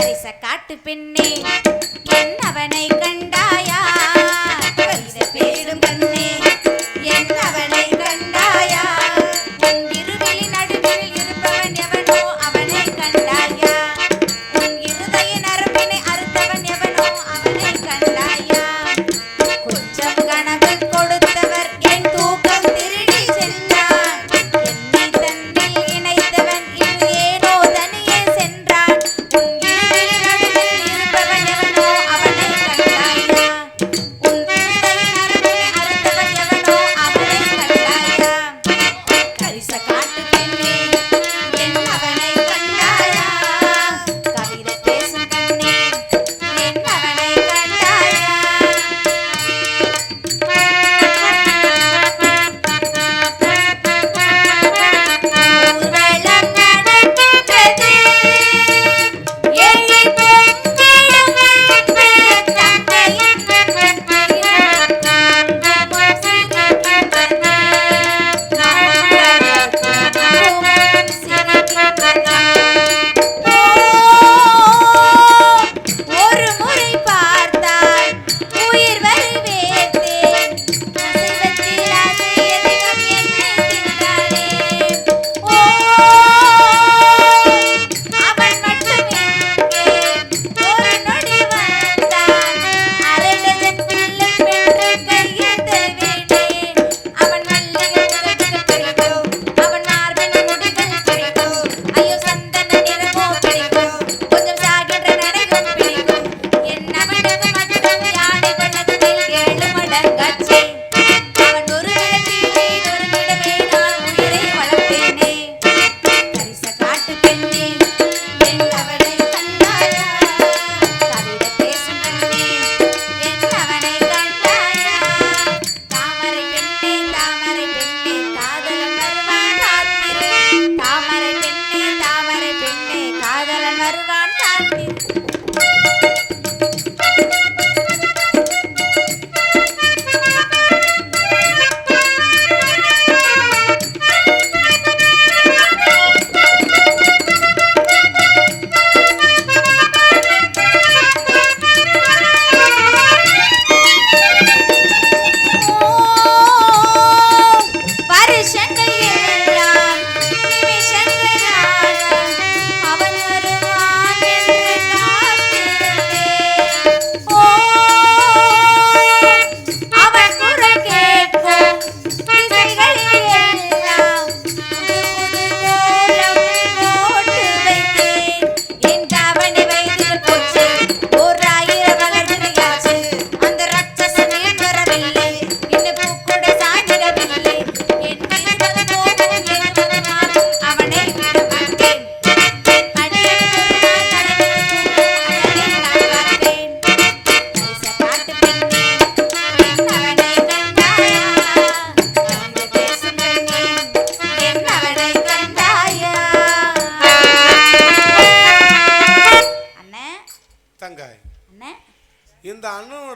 காட்டு பெண்ணே என்னவனை கண்டாயா கவிதை பேசும் கண்ணே என்னவனை கண்டாயா உன் இருவிழி நடுவில் இருப்பவன் எவனோ அவனை கண்டாயா உன் இருதய நரம்பினை அறுத்தவன் எவனோ அவனை கண்டாயா கொஞ்சம் கனவு கொடுத்தவர் என் தூக்கம் திருடி சென்றார் என்னை தன்னில் இணைத்தவன் இன்று ஏனோ தனியே சென்றான் உன் இருவிழி நடுவில் இருப்பவன் எவனோ அவனை கண்டாயா உன் இருதய நரம்பினை அறுத்தவன் எவனோ அவனை கண்டாயா கரிச காட்டு பெண்ணே என்னவனை கண்டாயா கவிதை பேசும் கண்ணே என்னவனை கண்டாயா ஊர்வலம் நடக்கின்றது ஏழை பெண்களும் தங்கையின் குங்குமம் சிரிக்கின்றது குங்குமம் சிரிக்கின்றது ஒரு முறை பார்த்தால் உயிர் வரை வேர்த்தேன் அசைவத்தில் ஆசை அதிகம் என்னை தின்றானே அவன் மட்டும் எங்கே ஒரு நொடி வந்தான் அரை டஜன் பிள்ளை பெற்று கையில் தருவேனே அவன் மல்லிகை முகங்கள் பிடிக்கும் அவன் மார்பின் முடிகள் பிடிக்கும் ஐயோ சந்தன நிறமோ பிடிக்கும் கொஞ்சம் சாகின்ற நடையும் பிடிக்கும் என் அவனுக்கு மட்டும் யானை வண்ணத்தில் 7 மடங்காச்சே அவன் ஒரு விடத்தில் நொறுங்கிடவே நான் உயிரை வளர்த்தேனே கரிச காட்டு பெண்ணே என்னவனை கண்டாயா கவிதை பேசும் கண்ணே என்னவனை கண்டாயா தாமரை பெண்ணே காதலன் வருவான் காத்திரு தாமரை பெண்ணே காதலன் வருவான் காத்திரு வருஷங்கள் எல்லாம் நிமிஷங்களாக அவன் வருவான் என்று காத்திருந்தேன் அவன் குரல் கேட்கும் திசைகளில் எல்லாம் புது புது கோலம் போட்டு வைத்தேன் என் தாவணி வயதில் போச்சு 1000 வளர்ந்துயாச்சு அந்த ரட்சசன் ஏன் வரவில்லை இன்னும் பூக்கூட சாய்ந்திடவில்லை என் இருபது போகும் 70 நாளும் அவனை விட மாட்டேன் அடியில் ஒரு நாள் தலையில் அவனை நான் பார்த்தேன் கரிச காட்டு பெண்ணே என்னவனை கண்டாயா கவிதை பேசும் கண்ணே என்னவனை கண்டாயா அண்ணே தங்காய் அண்ணே இந்த அண்ணனுடைய